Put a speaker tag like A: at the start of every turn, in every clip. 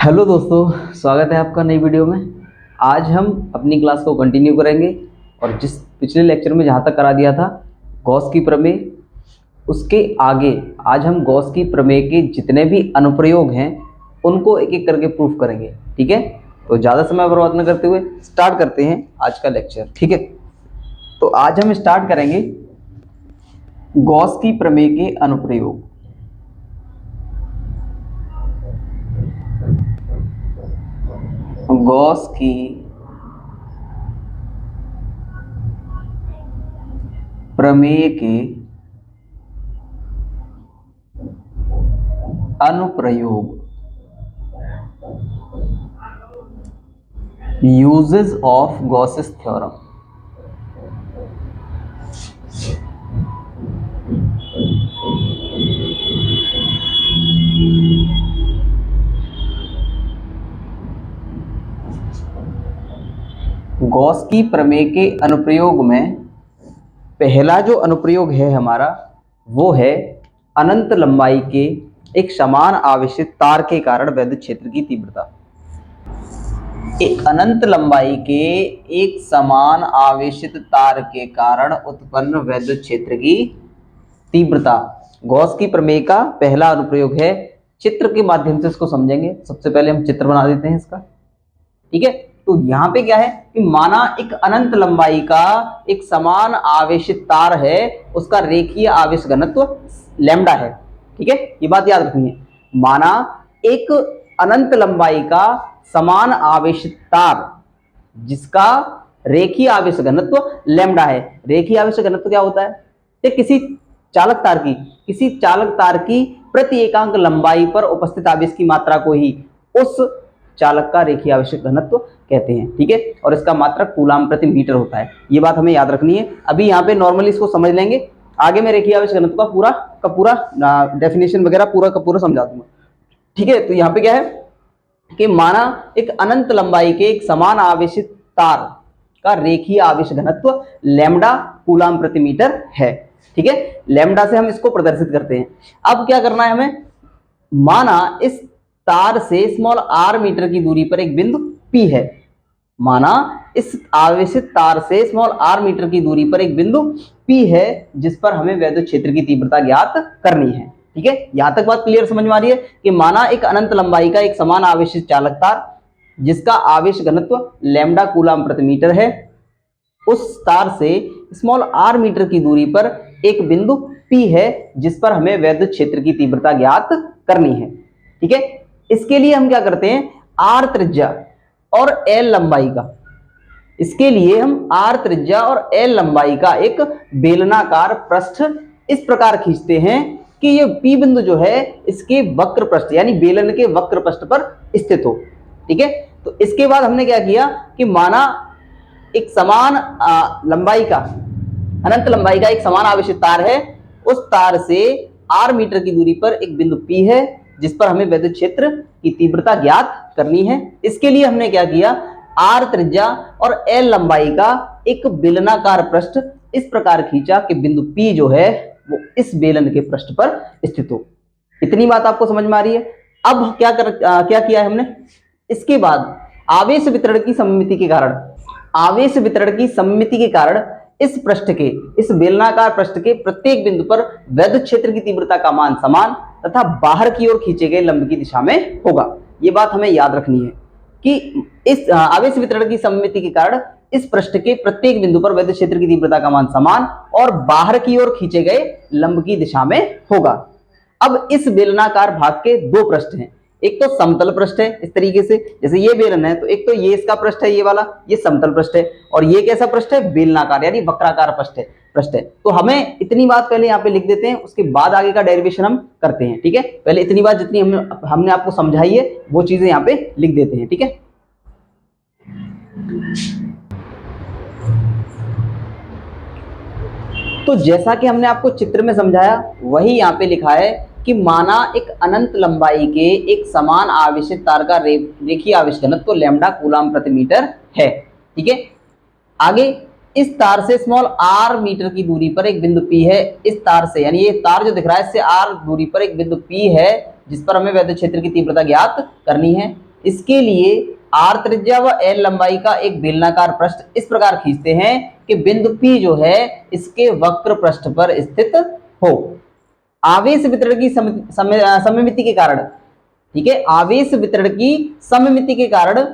A: Hello दोस्तों, स्वागत है आपका नई वीडियो में। आज हम अपनी क्लास को कंटिन्यू करेंगे और जिस पिछले लेक्चर में जहाँ तक करा दिया था गॉस की प्रमेय, उसके आगे आज हम गॉस की प्रमेय के जितने भी अनुप्रयोग हैं उनको एक एक करके प्रूफ करेंगे। ठीक है, तो ज़्यादा समय बर्बाद न करते हुए स्टार्ट करते हैं आज का लेक्चर। ठीक है, तो आज हम स्टार्ट करेंगे गॉस की प्रमेय के अनुप्रयोग। गॉस की प्रमेय के अनुप्रयोग, uses of Gauss's theorem. Gauss की प्रमेय के अनुप्रयोग में पहला जो अनुप्रयोग है हमारा वो है अनंत लंबाई के एक समान आवेशित तार के कारण वैद्युत क्षेत्र की तीव्रता। एक अनंत लंबाई के एक समान आवेशित तार के कारण उत्पन्न वैद्युत क्षेत्र की तीव्रता गॉस की प्रमेय का पहला अनुप्रयोग है। चित्र के माध्यम से इसको समझेंगे। सबसे पहले हम चित्र बना देते हैं इसका। ठीक है, तो यहाँ पे क्या है कि माना एक अनंत लंबाई का एक समान आवेशित तार है, उसका रेखीय आवेश घनत्व लैम्डा है। ठीक है, ये बात याद रखनी है। माना एक अनंत लंबाई का समान आवेशित तार जिसका रेखीय आवेश घनत्व लैम्डा है। रेखीय आवेश घनत्व क्या होता है? कि किसी चालक तार की प्रति एकांक लंबाई पर उपस्थित आवेश की मात्रा को ही उस चालक का रेखीय आवेश घनत्व कहते हैं। ठीक है, और इसका मात्रक कूलाम प्रति मीटर होता है। ये बात हमें याद रखनी है। अभी यहाँ पे नॉर्मली इसको समझ लेंगे, आगे मैं रेखीय आवेश घनत्व का पूरा डेफिनेशन वगैरह पूरा का पूरा समझा दूंगा। ठीक है, तो यहाँ पे क्या है कि माना एक अनंत लंबाई के एक समान आवेशित तार का रेखीय आवेश घनत्व लैम्डा कूलाम प्रति मीटर है। ठीक है, लैम्डा से हम इसको प्रदर्शित करते हैं। अब क्या करना है हमें? माना इस तार से स्मॉल r मीटर की दूरी पर एक बिंदु P है। माना इस आवेशित तार से स्मॉल r मीटर की दूरी पर एक बिंदु P है जिस पर हमें वैद्युत क्षेत्र की तीव्रता ज्ञात करनी है। ठीक है, यहां तक बात क्लियर समझ में आ रही है कि माना एक अनंत लंबाई का एक समान आवेशित चालक तार जिसका आवेश घनत्व लैम्डा कूलाम प्रति मीटर है, उस तार से स्मॉल r मीटर की दूरी पर एक बिंदु P है जिस पर हमें वैद्युत क्षेत्र की तीव्रता ज्ञात करनी है। ठीक है, इसके लिए हम क्या करते हैं? r त्रिज्या और l लंबाई का, इसके लिए हम r त्रिज्या और l लंबाई का एक बेलनाकार पृष्ठ इस प्रकार खींचते हैं कि ये P बिंदु जो है इसके वक्र पृष्ठ यानी बेलन के वक्र पृष्ठ पर स्थित हो। ठीक है, तो इसके बाद हमने क्या किया कि माना एक समान लंबाई का अनंत लंबाई का एक समान आवेशित तार है, उस तार से r मीटर की दूरी पर एक बिंदु P है जिस पर हमें वैद्युत क्षेत्र की तीव्रता ज्ञात करनी है। इसके लिए हमने क्या किया? r त्रिज्या और l लंबाई का एक बेलनाकार पृष्ठ इस प्रकार खींचा कि बिंदु P जो है वो इस बेलन के पृष्ठ पर स्थित हो। इतनी बात आपको समझ में आ रही है? अब क्या किया है हमने? इसके बाद आवेश वितरण की सममिति के कारण इस बेलनाकार पृष्ठ के प्रत्येक बिंदु पर वैद्युत क्षेत्र की तीव्रता का मान समान तथा बाहर की ओर खींचे गए लंब की दिशा में होगा। ये बात हमें याद रखनी है कि इस आवेश वितरण की सममिति के कारण इस पृष्ठ के प्रत्येक बिंदु पर वैद्युत क्षेत्र की तीव्रता का मान समान और बाहर की ओर खींचे गए लंब की दिशा में होगा। अब इस बेलनाकार भाग के दो पृष्ठ हैं। एक तो समतल पृष्ठ है इस तरीके से, जैसे ये बेलन है तो एक तो ये इसका पृष्ठ है, ये वाला ये समतल पृष्ठ है, और ये कैसा पृष्ठ है? बेलनाकार यानी वक्राकार पृष्ठ है। तो हमें इतनी बात पहले यहाँ पे लिख देते हैं, उसके बाद आगे का डेरिवेशन हम करते हैं। ठीक है, पहले इतनी बात जितनी हमने आपको समझाई है वो चीजें यहाँ पे लिख देते हैं। ठीक है, तो जैसा कि हमने आपको चित्र में समझाया वही यहाँ पे लिखा है कि माना एक अनंत लंबाई के एक समान आवेशित तार का रेखीय आवेश घनत्व लैम्डा कूलाम प्रति मीटर है। ठीक है, आगे इस तार से स्मॉल r मीटर की दूरी पर एक बिंदु P है। इस तार से यानी ये तार जो दिख रहा है इससे r दूरी पर एक बिंदु P है जिस पर हमें वैद्युत क्षेत्र की तीव्रता ज्ञात करनी है। इसके लिए आर त्रिज्या व एल लंबाई का एक बेलनाकार पृष्ठ इस प्रकार खींचते हैं कि बिंदु P जो है इसके वक्र पृष्ठ पर स्थित हो। आवेश वितरण की सममिति के कारण, ठीक है, आवेश वितरण की सममिति के कारण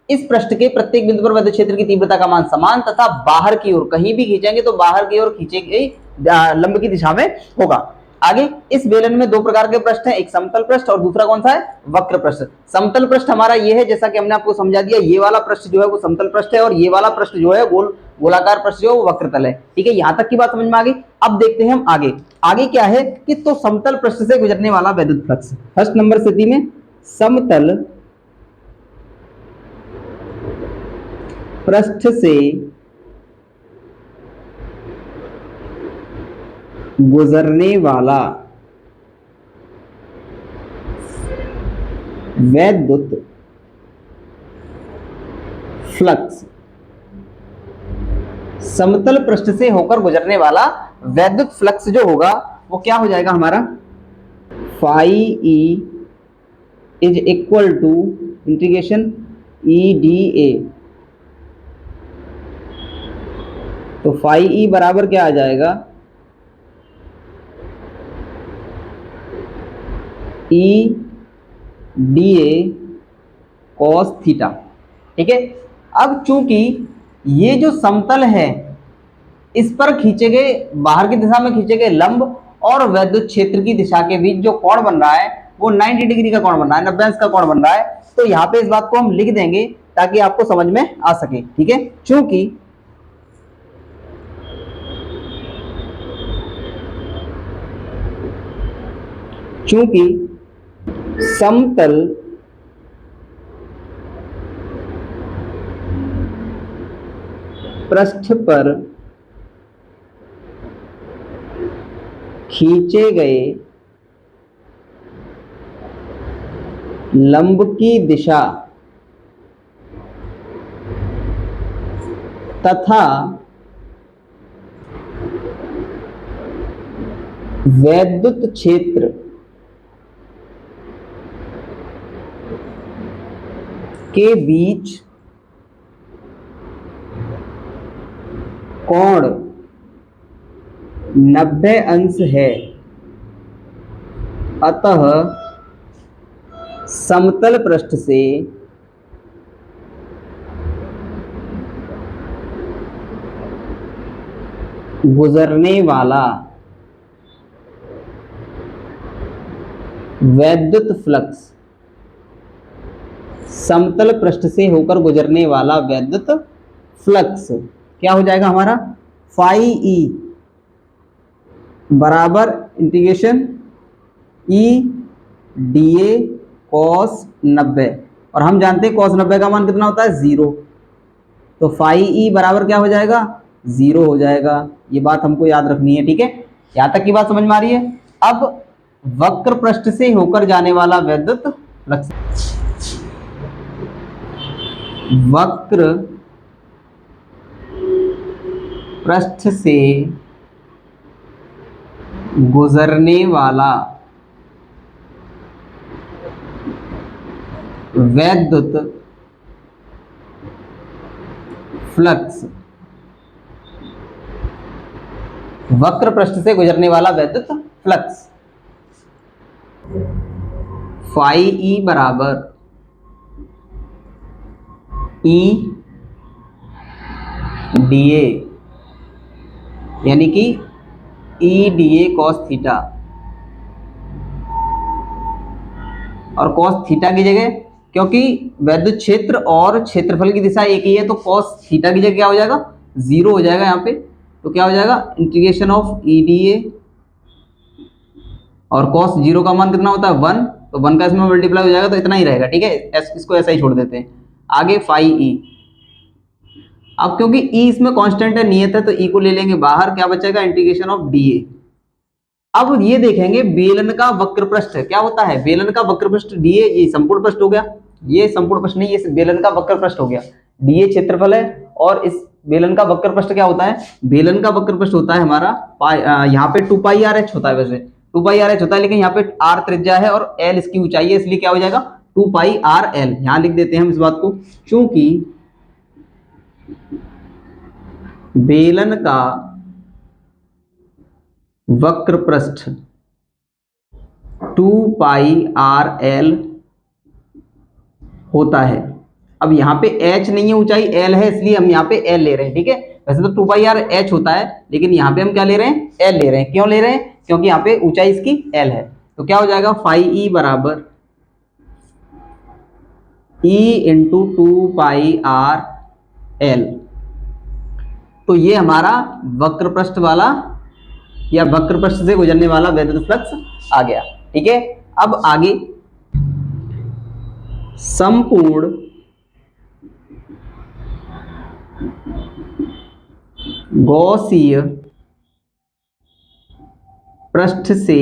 A: इस पृष्ठ के प्रत्येक बिंदु पर विद्युत क्षेत्र की तीव्रता का मान समान तथा बाहर की ओर कहीं भी खींचेंगे तो बाहर की ओर खींचे गई लंब की दिशा में होगा। आगे इस बेलन में दो प्रकार के पृष्ठ हैं, एक समतल पृष्ठ और दूसरा कौन सा है, वक्र पृष्ठ। समतल पृष्ठ हमारा ये है, जैसा कि हमने आपको समझा दिया, ये वाला पृष्ठ जो है वो समतल पृष्ठ है और ये वाला पृष्ठ जो है गोलाकार पृष्ठ जो है वो वक्रतल है। ठीक है, यहां तक की बात समझ में आ गई। अब देखते हैं हम आगे, आगे क्या है कि तो समतल पृष्ठ से गुजरने वाला वैद्युत फ्लक्स। फर्स्ट नंबर स्थिति में समतल पृष्ठ से गुजरने वाला वैद्युत फ्लक्स, समतल पृष्ठ से होकर गुजरने वाला वैद्युत फ्लक्स जो होगा वो क्या हो जाएगा हमारा, phi E is equal to integration E D A. तो फाई ई बराबर क्या आ जाएगा, E D A cos theta. ठीक है, अब चूंकि ये जो समतल है इस पर खींचे गए, बाहर की दिशा में खींचे गए लंब और वैद्युत क्षेत्र की दिशा के बीच जो कोण बन रहा है वो 90 डिग्री का कोण बन रहा है, 90 अंश का कोण बन रहा है। तो यहाँ पे इस बात को हम लिख देंगे ताकि आपको समझ में आ सके। ठीक है, चूंकि समतल पृष्ठ पर खींचे गए लंब की दिशा तथा वैद्युत क्षेत्र के बीच कोण 90 अंश है, अतः समतल पृष्ठ से गुजरने वाला वैद्युत फ्लक्स, समतल पृष्ठ से होकर गुजरने वाला वैद्युत फ्लक्स क्या हो जाएगा हमारा, फाई ई बराबर integration E D A cos 90, और हम जानते हैं कॉस 90 का मान कितना होता है, 0। तो फाई ई बराबर क्या हो जाएगा, 0 हो जाएगा। ये बात हमको याद रखनी है। ठीक है, यहां तक की बात समझ में आ रही है। अब वक्र पृष्ठ से होकर जाने वाला वैद्युत फ्लक्स, वक्र पृष्ठ से गुजरने वाला वैद्युत फ्लक्स, वक्र पृष्ठ से गुजरने वाला वैद्युत फ्लक्स फाई ई बराबर ई डी ए, यानी कि ई डी ए कॉस थीटा, और कॉस थीटा की जगह, क्योंकि वैद्युत क्षेत्र और क्षेत्रफल की दिशा एक ही है, तो कॉस थीटा की जगह क्या हो जाएगा, 0 हो जाएगा यहाँ पे। तो क्या हो जाएगा, इंटीग्रेशन ऑफ ई डी ए, और कॉस 0 का मान कितना होता है, 1, तो 1 का इसमें मल्टीप्लाई हो जाएगा तो इतना ही रहेगा। ठीक है, इसको ऐसा ही छोड़ देते हैं। आगे फाई ई, अब क्योंकि ई इसमें कांस्टेंट है, नियत है, तो ई को ले लेंगे बाहर, क्या बचेगा, इंटीग्रेशन ऑफ डी ए। अब ये देखेंगे बेलन का वक्र पृष्ठ क्या होता है, बेलन का वक्र पृष्ठ डी ए, ये संपूर्ण पृष्ठ हो गया, ये संपूर्ण पृष्ठ नहीं, ये बेलन का वक्र पृष्ठ हो गया। डी ए क्षेत्रफल है और इस बेलन का वक्र पृष्ठ क्या होता है, बेलन का वक्र पृष्ठ होता है हमारा यहाँ पे 2 पाई आर एच होता है, वैसे 2 पाई आर एच होता है, लेकिन यहाँ पे आर त्रिज्या है और एल इसकी ऊंचाई है, इसलिए क्या हो जाएगा 2πr_l। यहां लिख देते हैं हम इस बात को, क्योंकि बेलन का वक्र पृष्ठ 2πr_l होता है। अब यहाँ पे h नहीं है, ऊंचाई l है, इसलिए हम यहाँ पे l ले रहे हैं। ठीक है, वैसे तो 2πr_h होता है, लेकिन यहाँ पे हम क्या ले रहे हैं, l ले रहे हैं। क्यों ले रहे हैं, क्योंकि यहाँ पे ऊंचाई इसकी l है। तो क्या हो जाएगा, φe बराबर e इंटू 2πr_l। तो ये हमारा वक्र पृष्ठ वाला या वक्र पृष्ठ से गुजरने वाला वैद्युत फ्लक्स आ गया। ठीक है, अब आगे संपूर्ण गॉसीय पृष्ठ से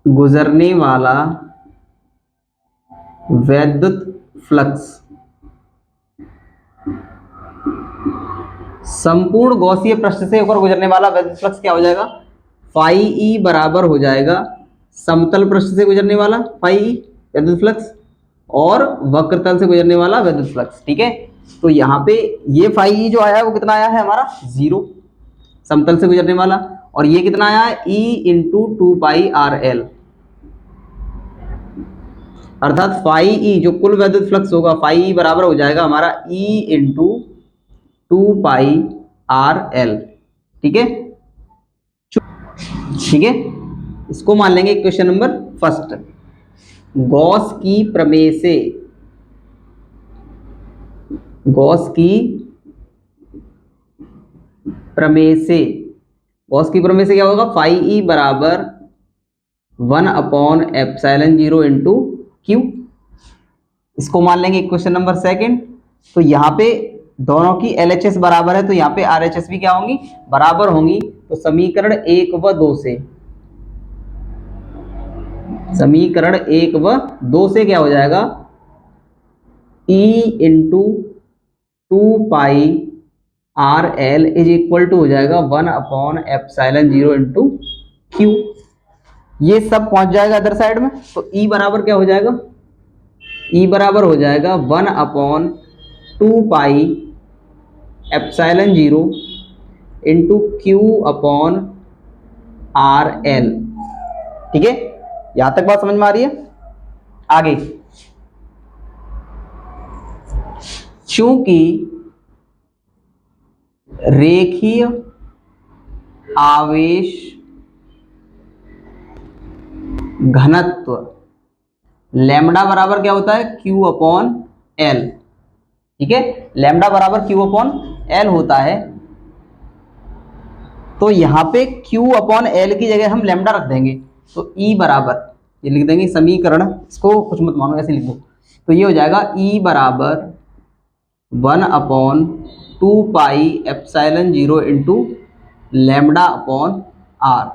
A: गुजरने वाला वैद्युत फ्लक्स, संपूर्ण गॉसीय पृष्ठ से होकर गुजरने वाला वैद्युत फ्लक्स क्या हो जाएगा, φe बराबर हो जाएगा समतल पृष्ठ से गुजरने वाला φe वैद्युत फ्लक्स और वक्रतल से गुजरने वाला वैद्युत फ्लक्स। ठीक है, तो यहाँ पे ये φe जो आया है वो कितना आया है हमारा 0 समतल से गुजरने वाला, और ये कितना आया है e इंटू 2πr_l, अर्थात φe जो कुल वैद्युत फ्लक्स होगा φe बराबर हो जाएगा हमारा e इंटू 2πr_l। ठीक है, ठीक है, इसको मान लेंगे क्वेश्चन नंबर फर्स्ट। गॉस की प्रमेय से, गॉस की प्रमेय से, गॉस की प्रमेय से क्या होगा, φe बराबर 1/ε0 इंटू क्यू। इसको मान लेंगे क्वेश्चन नंबर सेकंड। तो यहाँ पे दोनों की LHS बराबर है, तो यहाँ पे RHS भी क्या होंगी, बराबर होंगी। तो समीकरण 1 व 2 से, समीकरण 1 व 2 से क्या हो जाएगा, E into 2πr_l is equal to हो जाएगा 1/ε0 इंटू क्यू। ये सब पहुंच जाएगा अदर साइड में, तो E बराबर क्या हो जाएगा, E बराबर हो जाएगा 1/2πε0 इंटू Q/RL। ठीक है, यहां तक बात समझ में आ रही है। आगे, चूंकि रेखीय आवेश घनत्व लैम्डा बराबर क्या होता है, Q/L। ठीक है, लैम्डा बराबर Q/L होता है, तो यहां पे Q/L की जगह हम लैम्डा रख देंगे। तो E बराबर, ये लिख देंगे समीकरण, इसको कुछ मत मानो, ऐसे लिख दो। तो ये हो जाएगा E बराबर 1/2πε0 इंटू λ/r।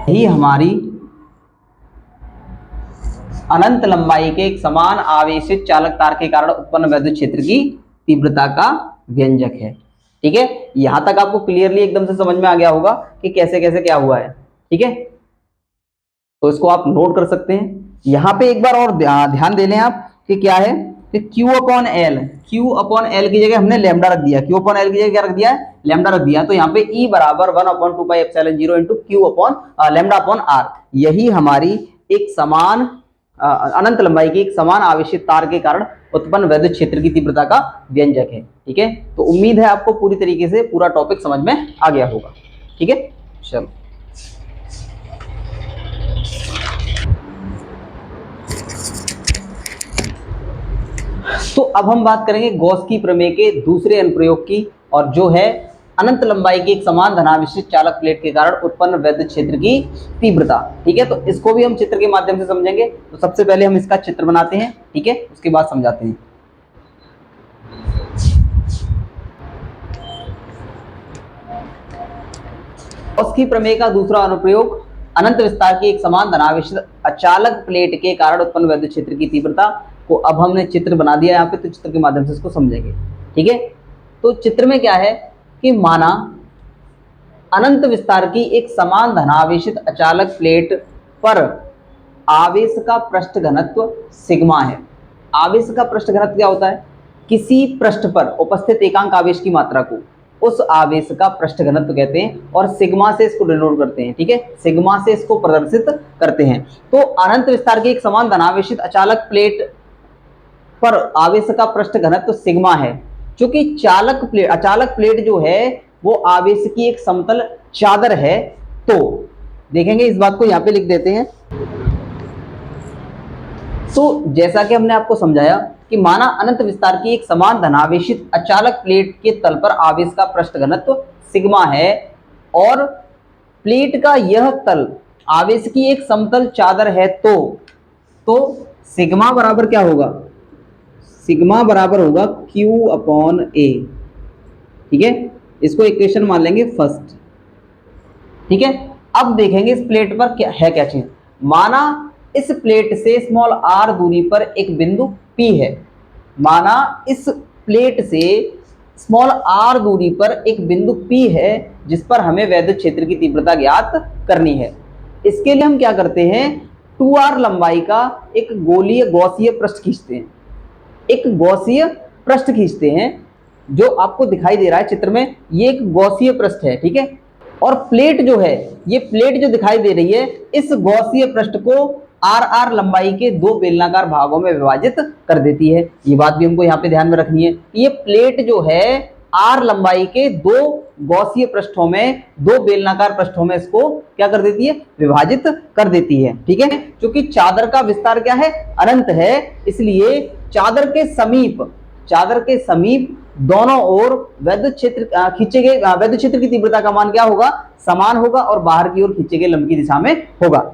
A: यही हमारी अनंत लंबाई के एक समान आवेशित चालक तार के कारण उत्पन्न वैद्युत क्षेत्र की तीव्रता का व्यंजक है। ठीक है, यहां तक आपको क्लियरली एकदम से समझ में आ गया होगा कि कैसे कैसे क्या हुआ है। ठीक है, तो इसको आप नोट कर सकते हैं। यहां पे एक बार और ध्यान दे लें आप कि क्या है कि Q/L, Q/L की जगह हमने लैम्डा रख दिया, Q/L की जगह क्या रख दिया है, लैम्डा रख दिया। तो यहाँ पे E बराबर 1/2πε0 इंटू Q/λ/r। यही हमारी एक समान अनंत लंबाई की एक समान आवेशित तार के कारण उत्पन्न वैद्युत क्षेत्र की तीव्रता का व्यंजक है। ठीक है, तो उम्मीद है आपको पूरी तरीके से पूरा टॉपिक समझ में आ गया होगा। ठीक है, चलो तो अब हम बात करेंगे गॉस की प्रमेय के दूसरे अनुप्रयोग की, और जो है अनंत लंबाई की एक समान धनावेशित चालक प्लेट के कारण उत्पन्न वैद्युत क्षेत्र की तीव्रता। ठीक है, तो इसको भी हम चित्र के माध्यम से समझेंगे। तो सबसे पहले हम इसका चित्र बनाते हैं, ठीक है, उसके बाद समझाते हैं। गॉस की प्रमेय का दूसरा अनुप्रयोग अनंत विस्तार की एक समान धनावेशित अचालक प्लेट के कारण उत्पन्न वैद्युत क्षेत्र की तीव्रता को अब हमने चित्र बना दिया यहाँ पे, तो चित्र के माध्यम से इसको समझेंगे। ठीक है, तो चित्र में क्या है कि माना अनंत विस्तार की एक समान धनावेशित अचालक प्लेट पर आवेश का पृष्ठ घनत्व सिग्मा है। आवेश का पृष्ठ घनत्व क्या होता है? किसी पृष्ठ पर उपस्थित एकांक आवेश की मात्रा को उस आवेश का पृष्ठ घनत्व कहते हैं और सिग्मा से इसको डिनोट करते हैं। ठीक है, सिग्मा से इसको प्रदर्शित करते हैं। तो अनंत विस्तार की एक समान धनावेशित अचालक प्लेट पर आवेश का पृष्ठ घनत्व सिग्मा है। क्योंकि अचालक प्लेट जो है वो आवेश की एक समतल चादर है। तो देखेंगे, इस बात को यहां पे लिख देते हैं। तो जैसा कि हमने आपको समझाया कि माना अनंत विस्तार की एक समान धनावेशित अचालक प्लेट के तल पर आवेश का पृष्ठ घनत्व सिग्मा है और प्लेट का यह तल आवेश की एक समतल चादर है। तो सिग्मा बराबर क्या होगा? सिग्मा बराबर होगा Q अपॉन A। ठीक है, इसको इक्वेशन मान लेंगे फर्स्ट। ठीक है, अब देखेंगे इस प्लेट पर क्या चीज। माना इस प्लेट से स्मॉल r दूरी पर एक बिंदु P है। माना इस प्लेट से स्मॉल r दूरी पर एक बिंदु P है जिस पर हमें वैद्युत क्षेत्र की तीव्रता ज्ञात करनी है। इसके लिए हम क्या करते हैं, 2r लंबाई का एक गौसीय पृष्ठ खींचते हैं। एक गौसीय पृष्ठ खींचते हैं जो आपको दिखाई दे रहा है चित्र में, ये एक गौसीय पृष्ठ है। ठीक है, और प्लेट जो है, ये प्लेट जो दिखाई दे रही है, इस गौसीय पृष्ठ को आर लंबाई के दो बेलनाकार भागों में विभाजित कर देती है। ये बात भी हमको यहाँ पे ध्यान में रखनी है। ये प्लेट जो है आर लंबाई के दो गौसीय पृष्ठों में, दो बेलनाकार पृष्ठों में इसको क्या कर देती है, विभाजित कर देती है। ठीक है, क्योंकि चादर का विस्तार क्या है, अनंत है, इसलिए चादर के समीप दोनों ओर वैद्युत क्षेत्र खींचे गए वैद्युत क्षेत्र की तीव्रता का मान क्या होगा, समान होगा और बाहर की ओर खींचे गए लंब की दिशा में होगा।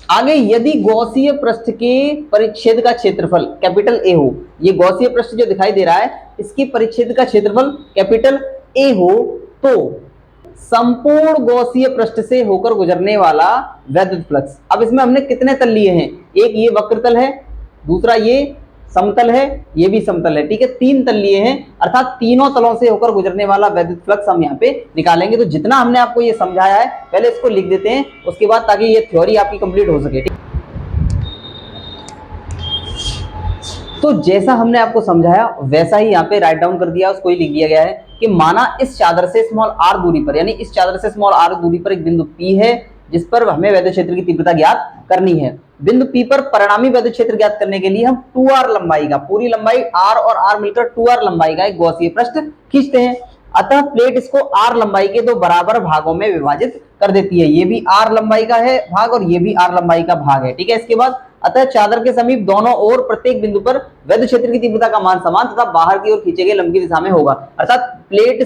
A: आगे यदि गौसीय पृष्ठ के परिच्छेद का क्षेत्रफल कैपिटल ए हो, ये गौसीय पृष्ठ जो दिखाई दे रहा है इसकी परिच्छेद का क्षेत्रफल कैपिटल ए हो, तो संपूर्ण गौसीय पृष्ठ से होकर गुजरने वाला वैद्युत फ्लक्स, अब इसमें हमने कितने तल लिए हैं, एक ये वक्र तल है, दूसरा ये समतल है, ये भी समतल है। ठीक है, तीन तल लिए हैं, अर्थात तीनों तलों से होकर गुजरने वाला वैद्युत फ्लक्स हम यहाँ पे निकालेंगे। तो जितना हमने आपको ये समझाया है पहले इसको लिख देते हैं, उसके बाद ताकि ये थ्योरी आपकी कंप्लीट हो सके। तो जैसा हमने आपको समझाया वैसा ही यहाँ पे राइट डाउन कर दिया, उसको ही लिख दिया गया है कि माना इस चादर से स्मॉल r दूरी पर, यानी इस चादर से स्मॉल r दूरी पर एक बिंदु P है जिस पर हमें वैद्युत क्षेत्र की तीव्रता ज्ञात करनी है। बिंदु P पर परिणामी वैद्युत क्षेत्र ज्ञात करने के लिए हम 2r लंबाई का, पूरी लंबाई r और r मिलकर 2r लंबाई का एक गौसीय पृष्ठ खींचते हैं। अतः प्लेट इसको r लंबाई के दो बराबर भागों में विभाजित कर देती है। ये भी r लंबाई का है भाग और ये भी r लंबाई का भाग है। ठीक है, इसके बाद अतः चादर के समीप दोनों ओर प्रत्येक बिंदु पर वैद्युत क्षेत्र की तीव्रता का मान समान तथा बाहर की ओर खींचे गए लंब की दिशा में होगा। अर्थात प्लेट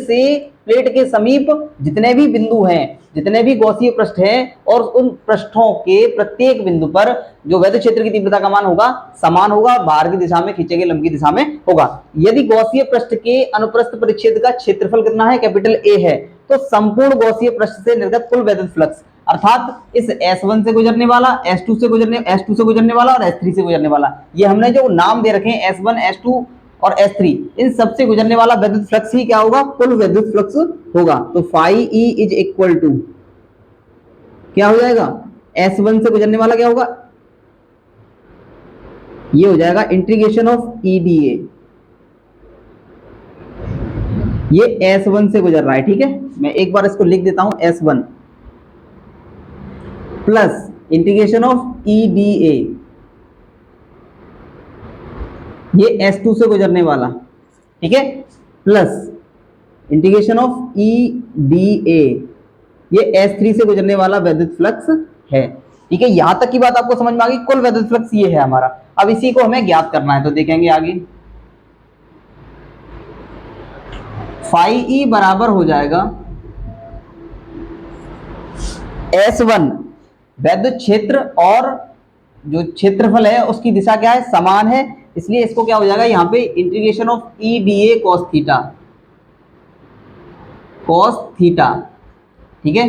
A: के समीप जितने भी बिंदु हैं, जितने भी गौसीय पृष्ठ हैं और उन पृष्ठों के प्रत्येक बिंदु पर जो वैद्युत क्षेत्र की तीव्रता का मान होगा समान होगा, बाहर की दिशा में खींचे गए लंब की दिशा में होगा। यदि गौसीय पृष्ठ के अनुप्रस्थ परिच्छेद का क्षेत्रफल कितना है, कैपिटल ए है, तो संपूर्ण गौसीय पृष्ठ से निर्गत कुल वैद्युत फ्लक्स अर्थात इस S1 से गुजरने वाला, S2 से गुजरने वाला और S3 से गुजरने वाला, ये हमने जो नाम दे रखे हैं S1, S2 और S3, इन सब से गुजरने वाला वैद्युत फ्लक्स ही क्या होगा, कुल वैद्युत फ्लक्स होगा। तो phi E is equal to क्या हो जाएगा, S1 से गुजरने वाला क्या होगा, ये हो जाएगा इंटीग्रेशन ऑफ EdA। ये S1 से गुजर रहा है। ठीक है, मैं एक बार इसको लिख देता हूं, S1 plus integration of EdA, ये S2 से गुजरने वाला, ठीक है, प्लस इंटीग्रेशन ऑफ EdA, ये S3 से गुजरने वाला वैद्युत फ्लक्स है। ठीक है, यहां तक की बात आपको समझ में आ गई, कुल वैद्युत फ्लक्स ये है हमारा। अब इसी को हमें ज्ञात करना है, तो देखेंगे आगे। फाई E बराबर हो जाएगा S1 वैद्युत क्षेत्र और जो क्षेत्रफल है उसकी दिशा क्या है, समान है, इसलिए इसको क्या हो जाएगा यहाँ पे integration of EdA cos theta, ठीक है,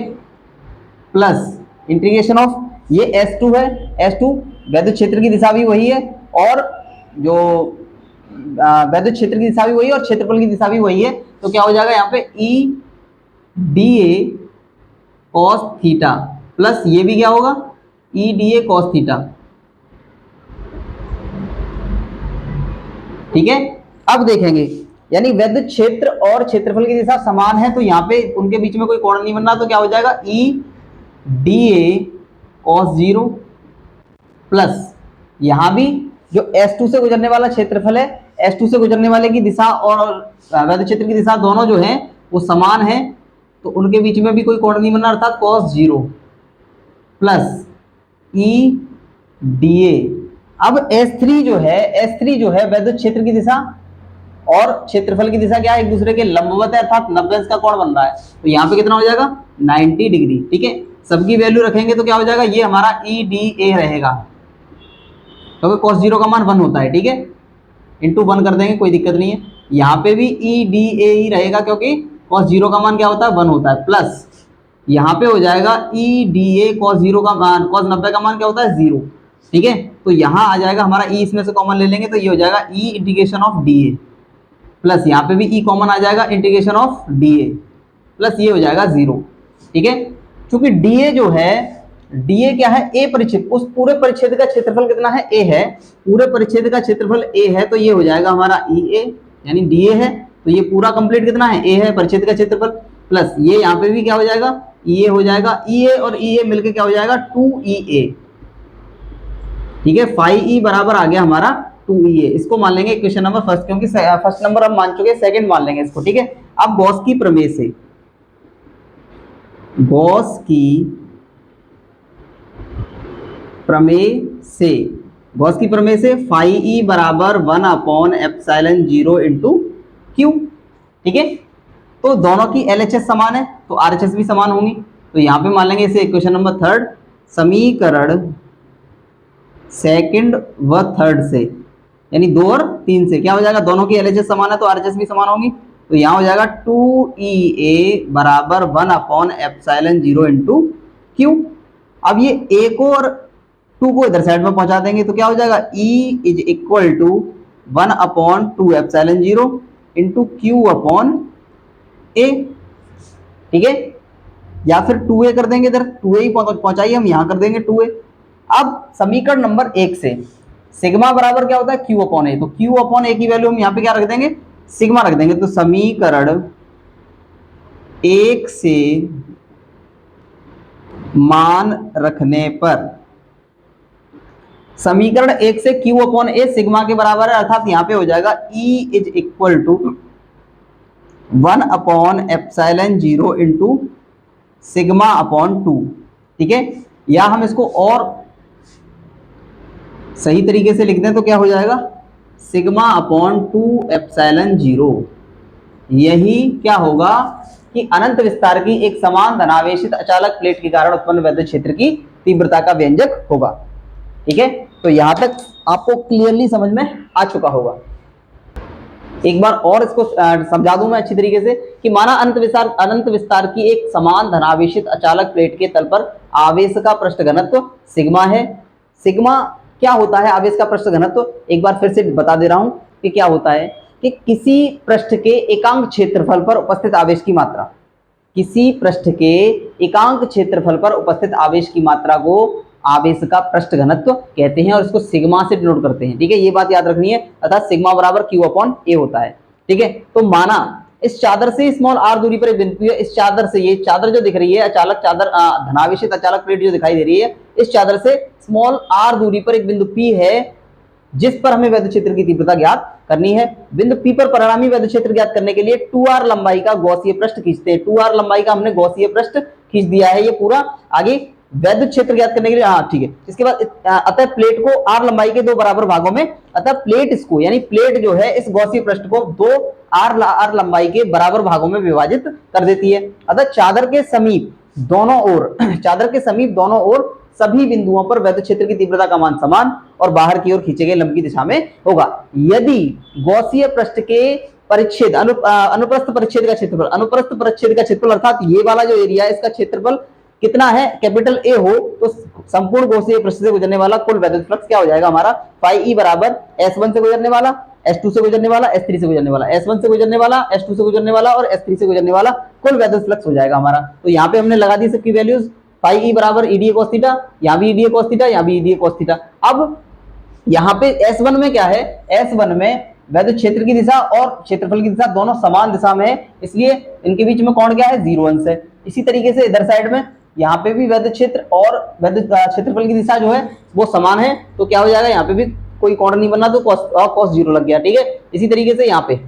A: प्लस इंटीग्रेशन ऑफ ये S2 है, S2 वैद्युत क्षेत्र की दिशा भी वही है और जो वैद्युत क्षेत्र की दिशा भी वही है और क्षेत्रफल की दिशा भी वही है, तो क्या हो जाएगा यहाँ पे EdA कॉस थीटा प्लस ये भी क्या होगा, ई डी ए कॉस थीटा। ठीक है, अब देखेंगे यानी वैद्युत क्षेत्र और क्षेत्रफल की दिशा समान है, तो यहाँ पे उनके बीच में कोई कोण नहीं बनना, तो क्या हो जाएगा E D A cos 0 plus यहाँ भी जो S2 से गुजरने वाला क्षेत्रफल है, S2 से गुजरने वाले की दिशा और वैद्युत क्षेत्र की दिशा दोनों जो है वो समान है, तो उनके बीच में भी कोई कोण नहीं बनना, अर्थात cos 0 प्लस ई डी ए। अब S3 जो है वैद्युत क्षेत्र की दिशा और क्षेत्रफल की दिशा क्या है, एक दूसरे के लंबवत है, अर्थात 90 अंश का कोण बन रहा है, तो यहाँ पे कितना हो जाएगा 90 डिग्री। ठीक है, सबकी वैल्यू रखेंगे तो क्या हो जाएगा, ये हमारा ई डी ए रहेगा, क्योंकि cos 0 का मान 1 होता है। ठीक है, इंटू 1 कर देंगे, कोई दिक्कत नहीं है। यहाँ पे भी ई डी ए ही रहेगा, क्योंकि cos 0 का मान क्या होता है 1 होता है, प्लस यहाँ पे हो जाएगा ई डी ए cos 0 का मान, cos 90 का मान क्या होता है 0। ठीक है, तो यहाँ आ जाएगा हमारा ई, इसमें से कॉमन ले लेंगे तो ये हो जाएगा E integration of d A, plus यहाँ पे भी ई कॉमन आ जाएगा integration of d A, plus ये हो जाएगा 0। ठीक है, चूंकि डी ए जो है, डी ए क्या है, ए परिच्छेद, उस पूरे परिच्छेद का क्षेत्रफल कितना है, ए है, पूरे परिच्छेद का क्षेत्रफल ए है, तो ये हो जाएगा हमारा ई ए, यानी डी ए है, तो ये पूरा कंप्लीट कितना है, ए है परिच्छेद का क्षेत्रफल, प्लस ये यहाँ पे भी क्या हो जाएगा, ई ए हो जाएगा, ई ए और ई ए मिलकर क्या हो जाएगा 2EA। ठीक है, 5E बराबर आ गया हमारा 2EA। इसको मान लेंगे इक्वेशन नंबर फर्स्ट, क्योंकि फर्स्ट नंबर हम मान चुके हैं, सेकंड मान लेंगे इसको। ठीक है, अब गॉस की प्रमेय से, गॉस की प्रमेय से 5E बराबर 1/ε0 इंटू क्यू। ठीक है, तो दोनों की LHS समान है तो RHS भी समान होंगी, तो यहाँ पे मान लेंगे इसे इक्वेशन नंबर थर्ड, समीकरण सेकंड व थर्ड से, यानी 2 और 3 से क्या हो जाएगा, दोनों की LHS समान है तो RHS भी समान होंगी, तो यहाँ हो जाएगा 2EA बराबर 1/ε0 इंटू क्यू। अब ये ए को और 2 को इधर साइड में पहुंचा देंगे तो क्या हो जाएगा, E is equal to 1/2ε0 into q upon A. ठीक है, या फिर 2A कर देंगे, इधर 2A ही पहुंचाइए, हम यहां कर देंगे 2A। अब समीकरण नंबर 1 से सिग्मा बराबर क्या होता है, क्यू अपॉन ए, तो क्यू अपॉन ए की वैल्यू हम यहाँ पे क्या रख देंगे, सिग्मा रख देंगे, तो समीकरण 1 से मान रखने पर, समीकरण 1 से क्यू अपॉन ए सिग्मा के बराबर है, अर्थात यहाँ पे हो जाएगा E is equal to 1/ε0 into sigma upon 2। ठीक है, या हम इसको और सही तरीके से लिख दें तो क्या हो जाएगा, सिग्मा अपॉन 2ε0। यही क्या होगा कि अनंत विस्तार की एक समान धनावेशित अचालक प्लेट के कारण उत्पन्न वैद्युत क्षेत्र की तीव्रता का व्यंजक होगा। ठीक है, तो यहां तक आपको क्लियरली समझ में आ चुका होगा। एक बार और इसको समझा दूं मैं अच्छी तरीके से कि माना अनंत विस्तार की एक समान धनावेशित अचालक प्लेट के तल पर आवेश का पृष्ठ घनत्व सिग्मा है। सिग्मा क्या होता है, आवेश का पृष्ठ घनत्व, एक बार फिर से बता दे रहा हूं कि क्या होता है कि किसी पृष्ठ के एकांक क्षेत्रफल पर उपस्थित आवेश की मात्रा, किसी पृष्ठ के एकांक क्षेत्रफल पर उपस्थित आवेश की मात्रा को आवेश का पृष्ठ घनत्व कहते हैं और इसको सिग्मा से डिनोट करते हैं। ठीक है, ये बात याद रखनी है, अर्थात सिग्मा बराबर क्यू अपॉन ए होता है। ठीक है, तो माना इस चादर से स्मॉल r दूरी पर एक बिंदु है, इस चादर से, ये चादर जो दिख रही है, अचालक चादर धनावेशित अचालक प्लेट जो दिखाई दे रही है, इस चादर से स्मॉल r दूरी पर एक बिंदु P है जिस पर हमें वैद्युत क्षेत्र की तीव्रता ज्ञात करनी है। बिंदु P पर परिणामी वैद्युत क्षेत्र ज्ञात करने के लिए 2r लंबाई का गॉसीय पृष्ठ खींचते हैं। 2r लंबाई का हमने गॉसीय पृष्ठ खींच दिया है, ये पूरा। आगे वैद्युत क्षेत्र ज्ञात करने के लिए, हाँ ठीक है, इसके बाद अतः प्लेट को r लंबाई के 2 बराबर भागों में, अतः प्लेट इसको, यानी प्लेट जो है इस गॉसीय पृष्ठ को 2 r लंबाई के बराबर भागों में विभाजित कर देती है। अतः चादर के समीप दोनों ओर चादर के समीप दोनों ओर सभी बिंदुओं पर वैद्युत क्षेत्र की तीव्रता का मान समान और बाहर की ओर खींचे गए लंब की दिशा में होगा। यदि गॉसीय पृष्ठ के परिच्छेद अनुप्रस्थ परिच्छेद का क्षेत्रफल, अनुप्रस्थ परिच्छेद का क्षेत्रफल अर्थात ये वाला जो एरिया है इसका क्षेत्रफल कितना है, कैपिटल ए हो, तो संपूर्ण गॉसीय पृष्ठ से गुजरने वाला कुल वैद्युत फ्लक्स क्या हो जाएगा हमारा, फाई बराबर S1 से गुजरने वाला, S2 से गुजरने वाला, S3 से गुजरने वाला, S1 से गुजरने वाला, S2 से गुजरने वाला और S3 से गुजरने वाला फुल वैद्युत फ्लक्स हो जाएगा हमारा। तो यहाँ पे हमने लगा दी सबकी वैल्यूज, फाई ई बराबर ईडीए कॉस थीटा, यहाँ भी ईडीए कॉस थीटा, यहाँ भी ईडीए कॉस थीटा। अब यहाँ पे S1 में क्या है, S1 में वैद्युत क्षेत्र की दिशा और क्षेत्रफल की दिशा दोनों समान दिशा में है, इसलिए इनके बीच में कोण क्या है, 0 अंश है। इसी तरीके से इधर साइड में यहाँ पे भी वैद्युत क्षेत्र और वैद्युत क्षेत्रफल की दिशा जो है वो समान है, तो क्या हो जाएगा, यहाँ पे भी कोई कोण नहीं बनना, तो cos 0 लग गया, ठीक है। इसी तरीके से यहाँ पे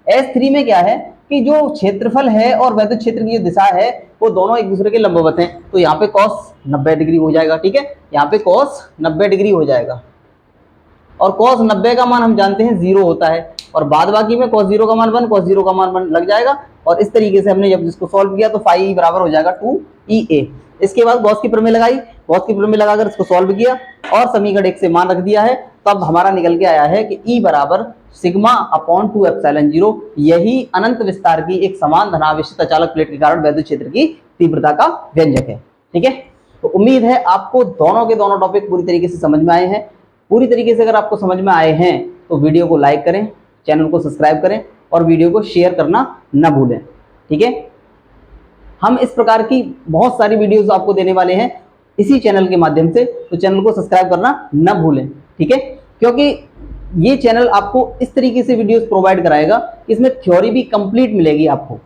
A: S3 में क्या है कि जो क्षेत्रफल है और वैद्युत क्षेत्र की जो दिशा है वो दोनों एक दूसरे के लंबवत हैं, तो यहाँ पे cos 90 डिग्री हो जाएगा, ठीक है। यहाँ पे cos 90 डिग्री हो जाएगा और cos 90 का मान हम जानते हैं 0 होता है, और बाद बाकी में cos 0 का मान 1, cos 0 का मान 1 लग जाएगा। और इस तरीके से हमने जब इसको सॉल्व किया तो फाई बराबर हो जाएगा 2EA। इसके बाद गॉस की प्रमेय लगाई, गॉस की प्रमेय लगाकर इसको सॉल्व किया और समीकरण 1 से मान रख दिया है, तब हमारा निकल के आया है कि E बराबर सिग्मा अपॉन 2 एप्सिलॉन 0, यही अनंत विस्तार की एक समान धनावेशित अचालक प्लेट के कारण वैद्युत क्षेत्र की तीव्रता का व्यंजक है, ठीक है। तो उम्मीद है आपको दोनों के दोनों टॉपिक पूरी तरीके से समझ में आए हैं। पूरी तरीके से अगर आपको समझ में आए हैं तो वीडियो को लाइक करें, चैनल को सब्सक्राइब करें और वीडियो को शेयर करना न भूलें, ठीक है। हम इस प्रकार की बहुत सारी वीडियोस आपको देने वाले हैं इसी चैनल के माध्यम से, तो चैनल को सब्सक्राइब करना न भूलें, ठीक है। क्योंकि ये चैनल आपको इस तरीके से वीडियोस प्रोवाइड कराएगा, इसमें थ्योरी भी कंप्लीट मिलेगी आपको,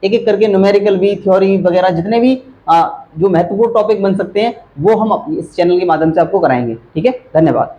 A: एक एक करके न्यूमेरिकल भी, थ्योरी वगैरह जितने भी जो महत्वपूर्ण टॉपिक बन सकते हैं वो हम इस चैनल के माध्यम से आपको कराएंगे, ठीक है। धन्यवाद।